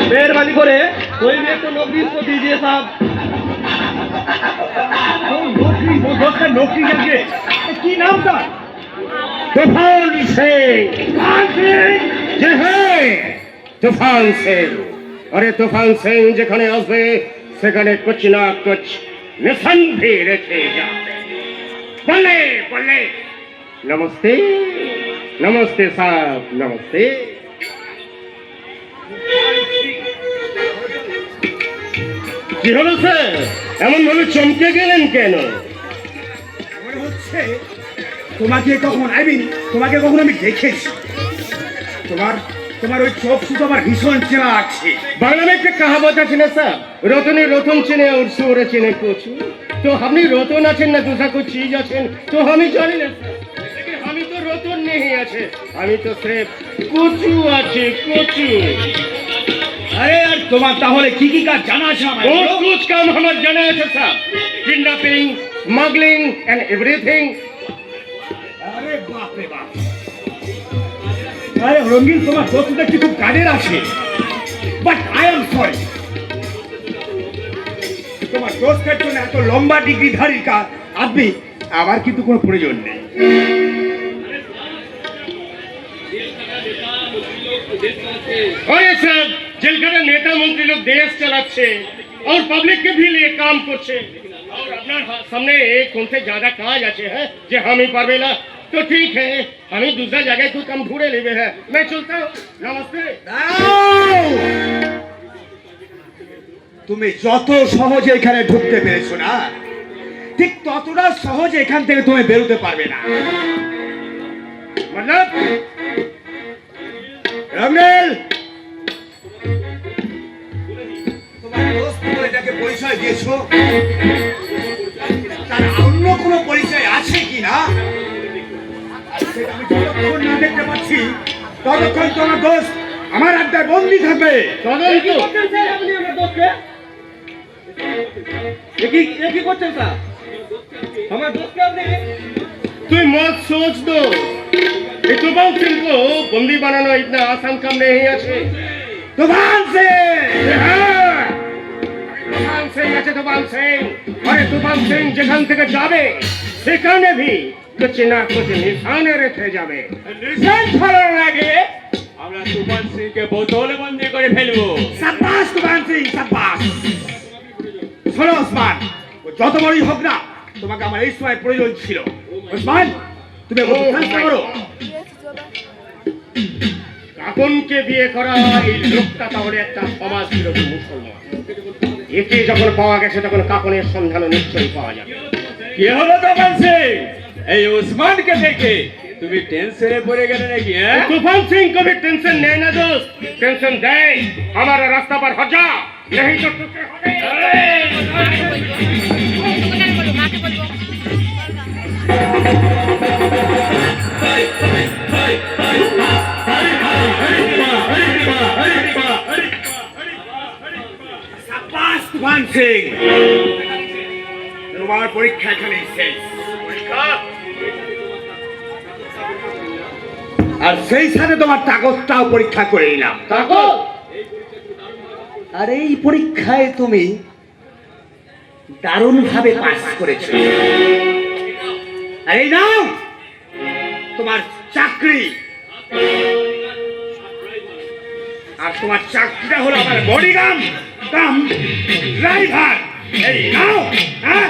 मेहरबानी करे कोई मेरे को नौकरी इसको दीजिए साहब। नौकरी वो दोस्त नौकरी करके की नाम था तूफान सिंह। जे है तूफान सिंह। अरे तूफान सिंह যেখানে আসবে সেখানে कुछ ना कुछ मिशन भी रखे जाते। बोले बोले नमस्ते नमस्ते साहब नमस्ते। কি হলো স্যার এমন ভাবে চমকে গেলেন কেন? মনে হচ্ছে তোমাকে কখন তোমাকে কখন আমি দেখেছি। তোমার ওই চোখ শুধু আমার ভীষণ চেনা আছে। বাংলা में একটা कहावत আছে না স্যার, রতনে রতন চেনে और सूर চেনে কচু। तो हमने রতন আছেন না दूसरा कोई चीज আছেন तो हम ही জানি না স্যার। लेकिन हम तो রতন नहीं আছে, আমি তো सिर्फ কচু আছে কচু। अरे यार তোমার তাহলে কি কি কাজ জানা আছে আমায়? बहुत कुछ काम हमार জানা আছে sir. Kidnapping, smuggling and everything. আরে বাপ রে বাপ। আরে রঙ্গিন তোমার দোষটা কি খুব কাজের আছে। But I am sorry. তোমার দোষের জন্য এত লম্বা ডিগ্রিধারী আদমি আমার কিন্তু কোনো প্রয়োজন নেই। अरे सर जेल का नेता मंत्री लोग देश चलाচ্ছে और पब्लिक के भी लिए काम করছে और अपना सामने कौन से ज्यादा काज আছে है যে हम ही পারবে না तो ठीक है हम ही दूसरा जगह कोई काम ढूंढे लेवे है। मैं चलता हूँ नमस्ते। তুমি যত সহজে এখানে ঢুকতে পেরেছো না ঠিক ততটা সহজে এখান থেকে তুমি বেরোতে পারবে না। मतलब রঙ্গেল তোমার দোস্ত এটাকে পরিচয় দিয়েছো তার অন্য কোনো পরিচয় আছে কি না সেটা আমি যতক্ষণ না দেখতে পাচ্ছি ততক্ষণ তোমার দোস্ত আমার আড্ডায় বন্দি থাকবে। কি করছেন স্যার আপনি আমার দোস্তকে? কি করছেন স্যার আমার দোস্তকে আপনি? তুই मत सोच दो ये तूफान सिंह को बंदी बनाना इतना आसान काम नहीं है। तूफान सिंह আছে तूफान सिंह। अरे तूफान सिंह যেখান থেকে যাবে সেখানে भी कुछ ना कुछ निशाने রেখে যাবে। নিশান ফেলার আগে আমরা তুফান সিংকে বোতলে বন্দি করে ফেলবো। সাব্বাস তুফান সিং সাব্বাস। শোনো ওসমান যত বড়ই হোক না তোমাকে আমার এই সময় প্রয়োজন ছিল। ওসমান তুমি ট্রান্সফার করো। কাকনকে বিয়ে করা এই লোকটা তাহলে একটা সমাজ বিরোধী মুসলমান। একে যখন পাওয়া গেছে তখন কাকনের সন্ধান নিশ্চয়ই পাওয়া যাবে। কি হলো তুফান সিং এই ওসমানকে দেখে তুমি টেনশনে পড়ে গেলে নাকি? तूफान सिंह को भी टेंशन नहीं ना दोस्त, टेंशन दे हमारा रास्ता पर हट जा नहीं तो तुझे शाबाश तूफान सिंह তোমার পরীক্ষা এখানেই শেষ। পরীক্ষা আর সেই সাথে তোমার তাকতটাও পরীক্ষা করে নিলাম। তাকত? আর এই পরীক্ষায় তুমি দারুণভাবে পাস করেছো। আর এই নাও তোমার চাকরি। আর তোমার চাকরিটা হলো আমার বডিগার্ড কাম ড্রাইভার। এই নাও হ্যাঁ